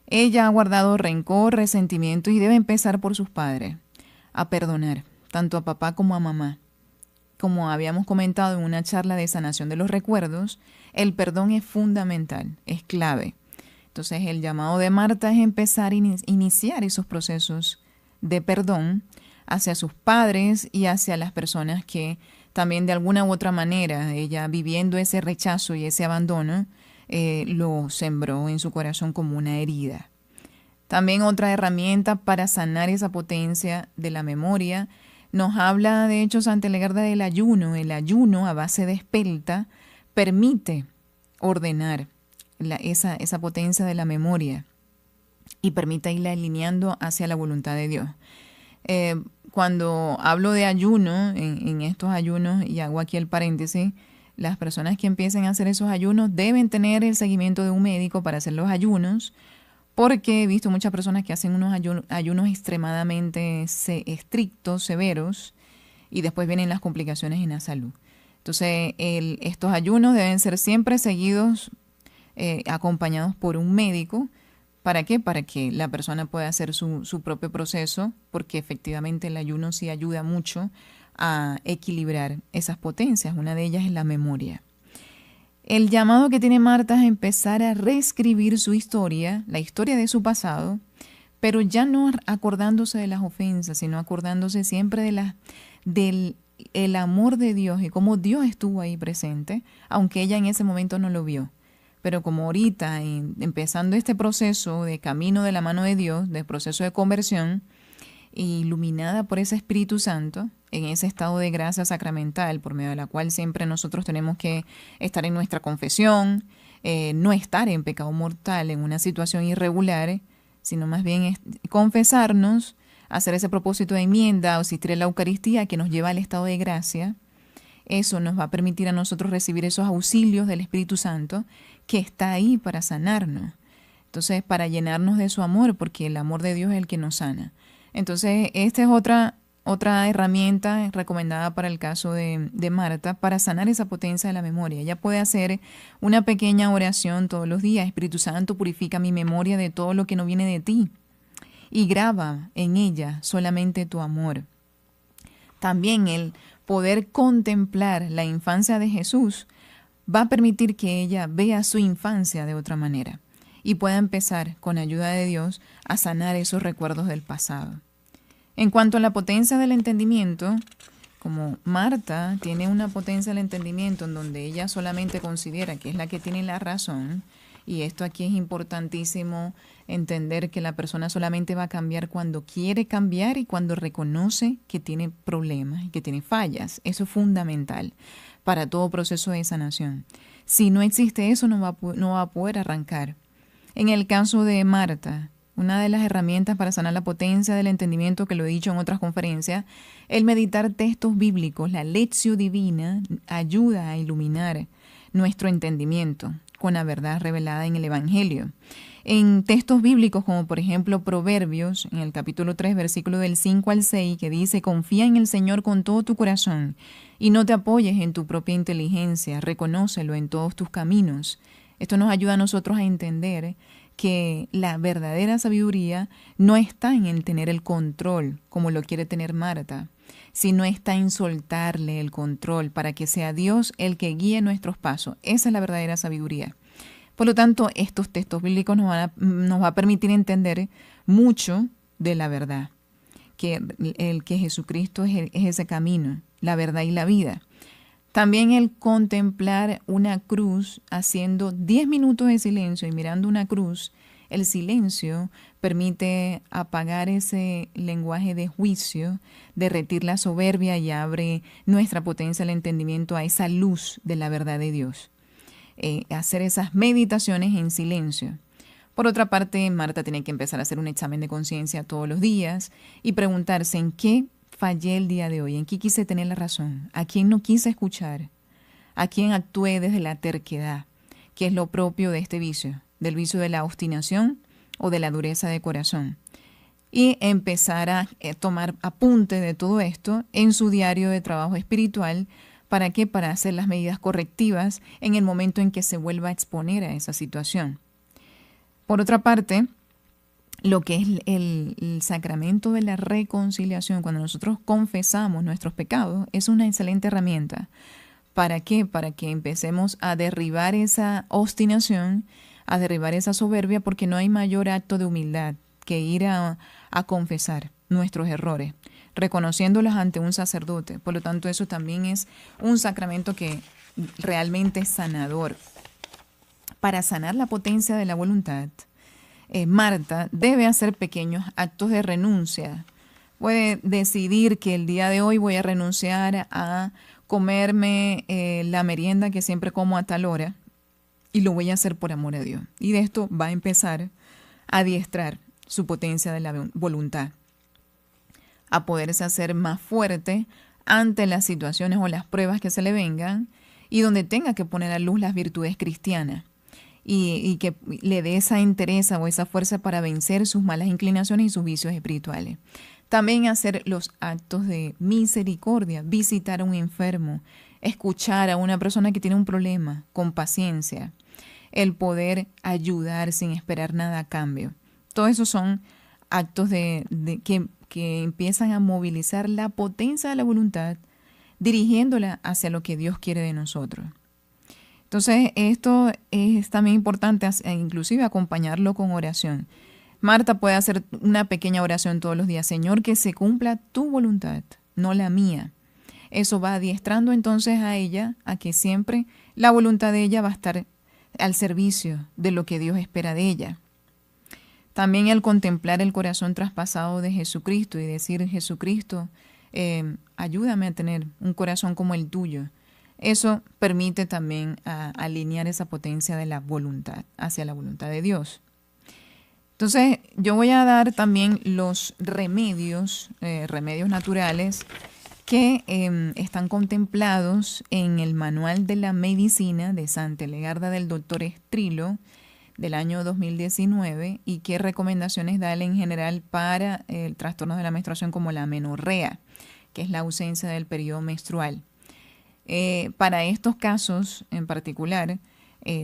Ella ha guardado rencor, resentimiento y debe empezar por sus padres a perdonar, tanto a papá como a mamá. Como habíamos comentado en una charla de sanación de los recuerdos, el perdón es fundamental, es clave. Entonces el llamado de Marta es empezar a iniciar esos procesos de perdón hacia sus padres y hacia las personas que también de alguna u otra manera, ella viviendo ese rechazo y ese abandono, lo sembró en su corazón como una herida. También otra herramienta para sanar esa potencia de la memoria. Nos habla, de hecho, Santa Legarda del ayuno. El ayuno a base de espelta permite ordenar esa potencia de la memoria y permite irla alineando hacia la voluntad de Dios. Cuando hablo de ayuno, en estos ayunos, y hago aquí el paréntesis, las personas que empiecen a hacer esos ayunos deben tener el seguimiento de un médico para hacer los ayunos, porque he visto muchas personas que hacen unos ayunos extremadamente estrictos, severos, y después vienen las complicaciones en la salud. Entonces, estos ayunos deben ser siempre seguidos, acompañados por un médico. ¿Para qué? Para que la persona pueda hacer su propio proceso, porque efectivamente el ayuno sí ayuda mucho a equilibrar esas potencias. Una de ellas es la memoria. El llamado que tiene Marta es empezar a reescribir su historia, la historia de su pasado, pero ya no acordándose de las ofensas, sino acordándose siempre del amor de Dios y cómo Dios estuvo ahí presente, aunque ella en ese momento no lo vio. Pero como ahorita, empezando este proceso de camino de la mano de Dios, de proceso de conversión, iluminada por ese Espíritu Santo, en ese estado de gracia sacramental, por medio de la cual siempre nosotros tenemos que estar en nuestra confesión, no estar en pecado mortal, en una situación irregular, sino más bien confesarnos, hacer ese propósito de enmienda o asistir a la Eucaristía que nos lleva al estado de gracia. Eso nos va a permitir a nosotros recibir esos auxilios del Espíritu Santo que está ahí para sanarnos. Entonces, para llenarnos de su amor, porque el amor de Dios es el que nos sana. Entonces, esta es otra herramienta recomendada para el caso de Marta para sanar esa potencia de la memoria. Ella puede hacer una pequeña oración todos los días. Espíritu Santo, purifica mi memoria de todo lo que no viene de ti y graba en ella solamente tu amor. También el poder contemplar la infancia de Jesús va a permitir que ella vea su infancia de otra manera y pueda empezar, con ayuda de Dios, a sanar esos recuerdos del pasado. En cuanto a la potencia del entendimiento, como Marta tiene una potencia del entendimiento en donde ella solamente considera que es la que tiene la razón, y esto aquí es importantísimo entender que la persona solamente va a cambiar cuando quiere cambiar y cuando reconoce que tiene problemas y que tiene fallas. Eso es fundamental para todo proceso de sanación. Si no existe eso, no va a poder arrancar. En el caso de Marta, Una de las herramientas para sanar la potencia del entendimiento, que lo he dicho en otras conferencias, el meditar textos bíblicos, la lección divina, ayuda a iluminar nuestro entendimiento con la verdad revelada en el Evangelio. En textos bíblicos como por ejemplo Proverbios, en el capítulo 3, versículo del 5 al 6, que dice: confía en el Señor con todo tu corazón y no te apoyes en tu propia inteligencia, reconócelo en todos tus caminos. Esto nos ayuda a nosotros a entender que la verdadera sabiduría no está en el tener el control, como lo quiere tener Marta, sino está en soltarle el control para que sea Dios el que guíe nuestros pasos. Esa es la verdadera sabiduría. Por lo tanto, estos textos bíblicos nos va a permitir entender mucho de la verdad, que Jesucristo es ese camino, la verdad y la vida. También el contemplar una cruz, haciendo 10 minutos de silencio y mirando una cruz, el silencio permite apagar ese lenguaje de juicio, derretir la soberbia y abre nuestra potencia, el entendimiento a esa luz de la verdad de Dios. Hacer esas meditaciones en silencio. Por otra parte, Marta tiene que empezar a hacer un examen de conciencia todos los días y preguntarse en qué fallé el día de hoy, en qué quise tener la razón, a quién no quise escuchar, a quién actué desde la terquedad, que es lo propio de este vicio, del vicio de la obstinación o de la dureza de corazón. Y empezar a tomar apunte de todo esto en su diario de trabajo espiritual. ¿Para qué? Para hacer las medidas correctivas en el momento en que se vuelva a exponer a esa situación. Por otra parte, lo que es el sacramento de la reconciliación, cuando nosotros confesamos nuestros pecados, es una excelente herramienta. ¿Para qué? Para que empecemos a derribar esa obstinación, a derribar esa soberbia, porque no hay mayor acto de humildad que ir a confesar nuestros errores, reconociéndolos ante un sacerdote. Por lo tanto, eso también es un sacramento que realmente es sanador. Para sanar la potencia de la voluntad, Marta debe hacer pequeños actos de renuncia. Puede decidir que el día de hoy voy a renunciar a comerme la merienda que siempre como a tal hora y lo voy a hacer por amor a Dios. Y de esto va a empezar a adiestrar su potencia de la voluntad, a poderse hacer más fuerte ante las situaciones o las pruebas que se le vengan y donde tenga que poner a luz las virtudes cristianas. Y que le dé esa entereza o esa fuerza para vencer sus malas inclinaciones y sus vicios espirituales. También hacer los actos de misericordia, visitar a un enfermo, escuchar a una persona que tiene un problema con paciencia, el poder ayudar sin esperar nada a cambio. Todos esos son actos que empiezan a movilizar la potencia de la voluntad, dirigiéndola hacia lo que Dios quiere de nosotros. Entonces, esto es también importante, inclusive acompañarlo con oración. Marta puede hacer una pequeña oración todos los días. Señor, que se cumpla tu voluntad, no la mía. Eso va adiestrando entonces a ella, a que siempre la voluntad de ella va a estar al servicio de lo que Dios espera de ella. También el contemplar el corazón traspasado de Jesucristo y decir: Jesucristo, ayúdame a tener un corazón como el tuyo. Eso permite también alinear esa potencia de la voluntad hacia la voluntad de Dios. Entonces, yo voy a dar también los remedios naturales que están contemplados en el Manual de la Medicina de Santa Hildegarda del Dr. Strilo del año 2019 y qué recomendaciones da él en general para el trastorno de la menstruación como la amenorrea, que es la ausencia del periodo menstrual. Para estos casos en particular,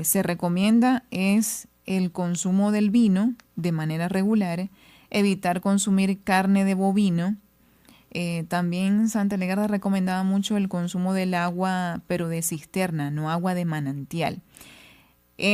se recomienda es el consumo del vino de manera regular, evitar consumir carne de bovino. También Santa Hildegarda recomendaba mucho el consumo del agua, pero de cisterna, no agua de manantial.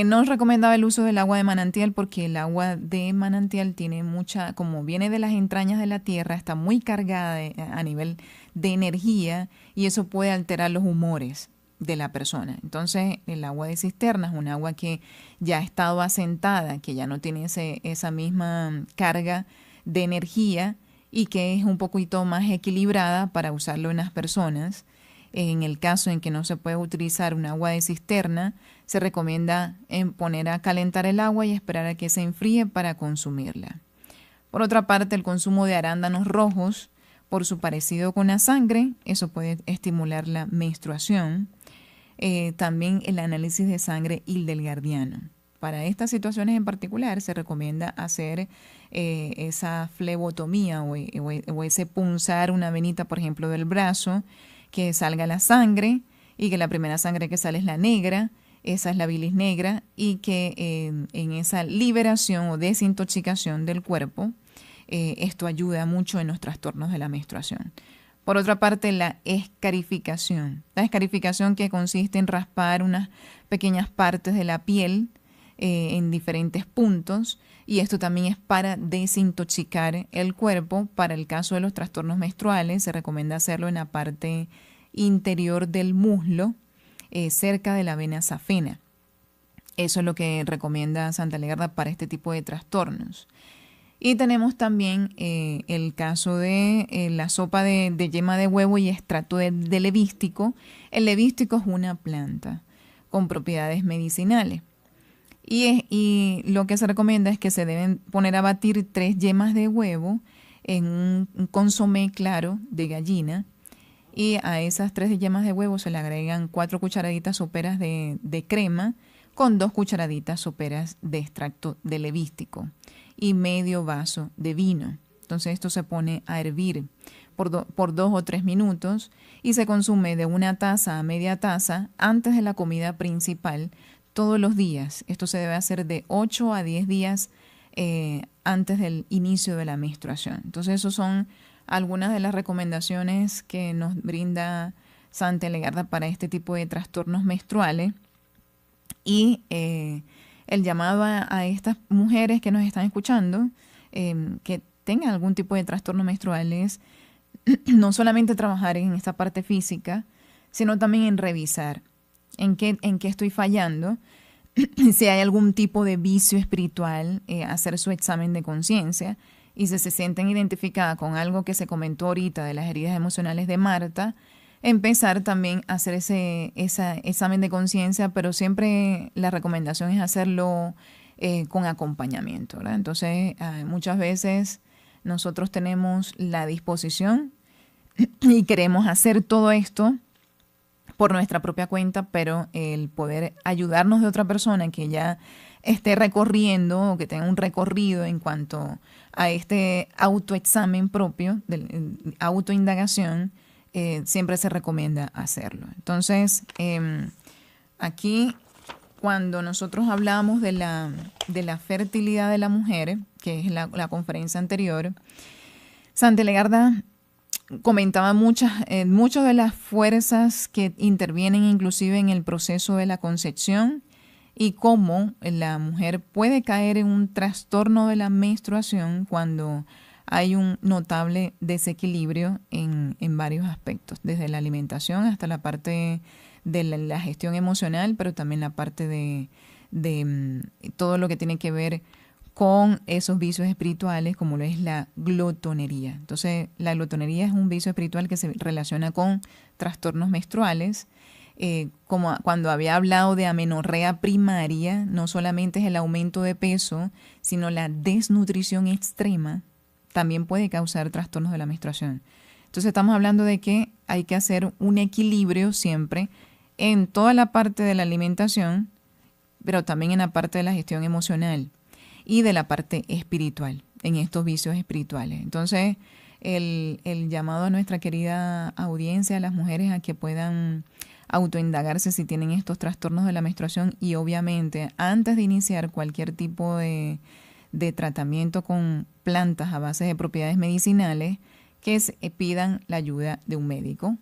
No recomendaba el uso del agua de manantial porque el agua de manantial tiene mucha, como viene de las entrañas de la tierra, está muy cargada a nivel de energía y eso puede alterar los humores de la persona. Entonces, el agua de cisterna es un agua que ya ha estado asentada, que ya no tiene esa misma carga de energía y que es un poquito más equilibrada para usarlo en las personas. En el caso en que no se puede utilizar un agua de cisterna, se recomienda poner a calentar el agua y esperar a que se enfríe para consumirla. Por otra parte, el consumo de arándanos rojos, por su parecido con la sangre, eso puede estimular la menstruación. También el análisis de sangre hildegardiano. Para estas situaciones en particular se recomienda hacer esa flebotomía o ese punzar una venita, por ejemplo, del brazo, que salga la sangre y que la primera sangre que sale es la negra, esa es la bilis negra, y que en esa liberación o desintoxicación del cuerpo, esto ayuda mucho en los trastornos de la menstruación. Por otra parte, la escarificación. La escarificación que consiste en raspar unas pequeñas partes de la piel en diferentes puntos, y esto también es para desintoxicar el cuerpo. Para el caso de los trastornos menstruales se recomienda hacerlo en la parte interior del muslo, cerca de la vena safena. Eso es lo que recomienda Santa Legarda para este tipo de trastornos. Y tenemos también el caso de la sopa de yema de huevo y extracto de levístico. El levístico es una planta con propiedades medicinales. Y lo que se recomienda es que se deben poner a batir 3 yemas de huevo en un consomé claro de gallina. Y a esas 3 yemas de huevo se le agregan 4 cucharaditas soperas de crema con 2 cucharaditas soperas de extracto de levístico y medio vaso de vino. Entonces esto se pone a hervir por 2 o 3 minutos y se consume de 1 taza a media taza antes de la comida principal todos los días. Esto se debe hacer de 8 a 10 días antes del inicio de la menstruación. Entonces esas son algunas de las recomendaciones que nos brinda Santa Legarda para este tipo de trastornos menstruales. Y el llamado a estas mujeres que nos están escuchando, que tengan algún tipo de trastorno menstrual, es no solamente trabajar en esta parte física, sino también en revisar en qué estoy fallando, si hay algún tipo de vicio espiritual, hacer su examen de conciencia, y si se sienten identificadas con algo que se comentó ahorita de las heridas emocionales de Marta, empezar también a hacer ese examen de conciencia, pero siempre la recomendación es hacerlo con acompañamiento, ¿verdad? Entonces, muchas veces nosotros tenemos la disposición y queremos hacer todo esto por nuestra propia cuenta, pero el poder ayudarnos de otra persona que ya esté recorriendo o que tenga un recorrido en cuanto a este autoexamen propio, de autoindagación, siempre se recomienda hacerlo. Entonces, aquí cuando nosotros hablamos de la fertilidad de la mujer, que es la conferencia anterior, Santa Legarda comentaba muchas de las fuerzas que intervienen inclusive en el proceso de la concepción y cómo la mujer puede caer en un trastorno de la menstruación cuando hay un notable desequilibrio en varios aspectos, desde la alimentación hasta la parte de la gestión emocional, pero también la parte de todo lo que tiene que ver con esos vicios espirituales, como lo es la glotonería. Entonces, la glotonería es un vicio espiritual que se relaciona con trastornos menstruales. Como cuando había hablado de amenorrea primaria, no solamente es el aumento de peso, sino la desnutrición extrema también puede causar trastornos de la menstruación. Entonces, estamos hablando de que hay que hacer un equilibrio siempre en toda la parte de la alimentación, pero también en la parte de la gestión emocional y de la parte espiritual, en estos vicios espirituales. Entonces, el llamado a nuestra querida audiencia, a las mujeres, a que puedan autoindagarse si tienen estos trastornos de la menstruación y obviamente antes de iniciar cualquier tipo de tratamiento con plantas a base de propiedades medicinales, que pidan la ayuda de un médico.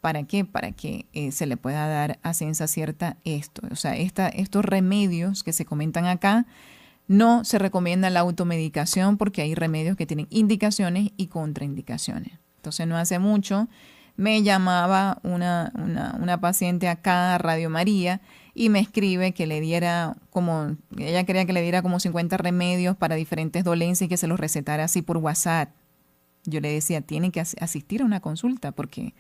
¿Para qué? Para que se le pueda dar a ciencia cierta esto. O sea, estos remedios que se comentan acá, no se recomienda la automedicación porque hay remedios que tienen indicaciones y contraindicaciones. Entonces, no hace mucho me llamaba una paciente acá a Radio María y me escribe que le diera ella quería que le diera como 50 remedios para diferentes dolencias y que se los recetara así por WhatsApp. Yo le decía, tiene que asistir a una consulta porque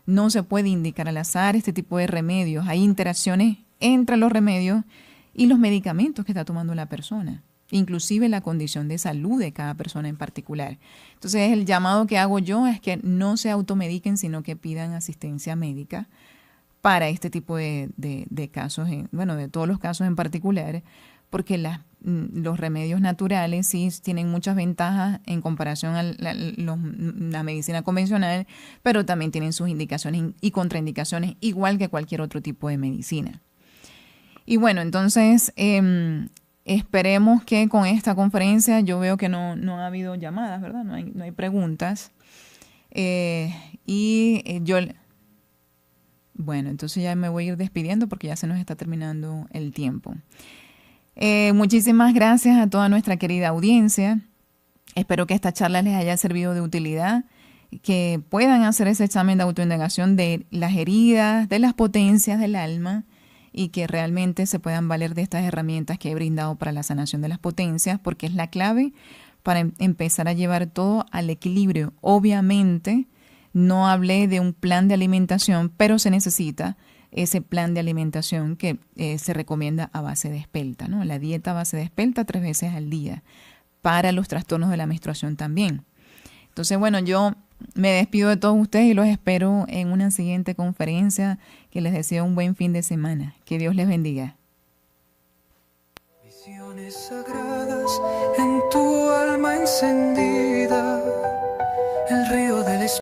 no se puede indicar al azar este tipo de remedios. Hay interacciones entre los remedios y los medicamentos que está tomando la persona, inclusive la condición de salud de cada persona en particular. Entonces, el llamado que hago yo es que no se automediquen, sino que pidan asistencia médica para este tipo de casos, bueno, de todos los casos en particular, porque los remedios naturales sí tienen muchas ventajas en comparación a la medicina convencional, pero también tienen sus indicaciones y contraindicaciones, igual que cualquier otro tipo de medicina. Y bueno, entonces esperemos que con esta conferencia, yo veo que no ha habido llamadas, ¿verdad? No hay preguntas. Bueno, entonces ya me voy a ir despidiendo porque ya se nos está terminando el tiempo. Muchísimas gracias a toda nuestra querida audiencia. Espero que esta charla les haya servido de utilidad, que puedan hacer ese examen de autoindagación de las heridas, de las potencias del alma, y que realmente se puedan valer de estas herramientas que he brindado para la sanación de las potencias, porque es la clave para empezar a llevar todo al equilibrio. Obviamente, no hablé de un plan de alimentación, pero se necesita ese plan de alimentación que se recomienda a base de espelta, ¿no? La dieta a base de espelta 3 veces al día, para los trastornos de la menstruación también. Entonces, bueno, yo me despido de todos ustedes y los espero en una siguiente conferencia. Que les deseo un buen fin de semana. Que Dios les bendiga. Visiones sagradas en tu alma encendida, el río del